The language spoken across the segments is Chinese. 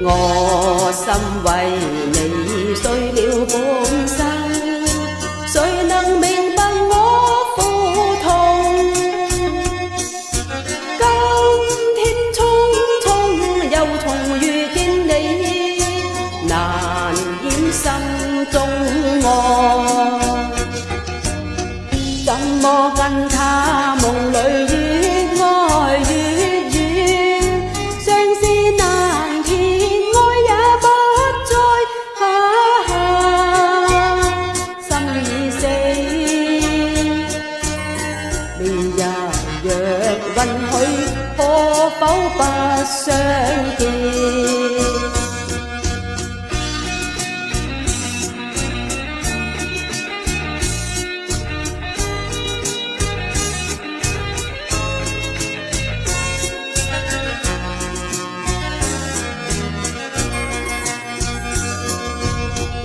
我心為你碎了半生，誰能明白我苦痛？今天匆匆又重遇見你，難掩心中愛。怎麼跟他夢裏越愛越遠，相思難填，愛也不再，心已死。明日若允許，可否不相見？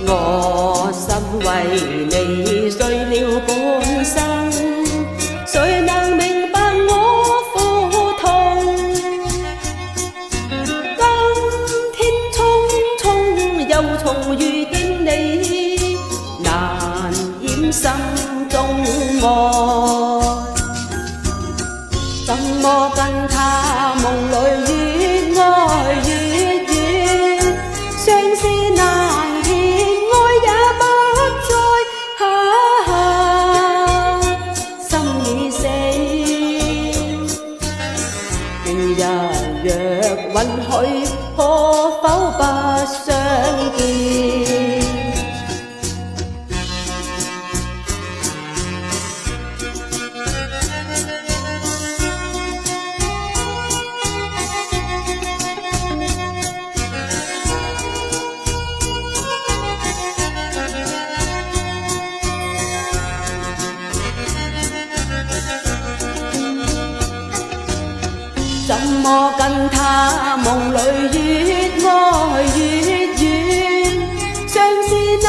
我心為你碎了半生，誰能明白我苦痛？今天匆匆又重遇見你，難掩心中愛。怎麼跟他夢裏越愛越遠，相思難填，愛也不再，心已死。明日若允許，可否不相見？怎麼跟他夢裏越愛越遠，相思難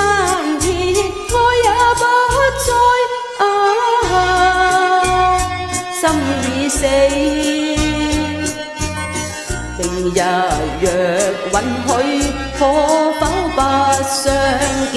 填，愛也不再，心已死。明日若允許，可否不相見？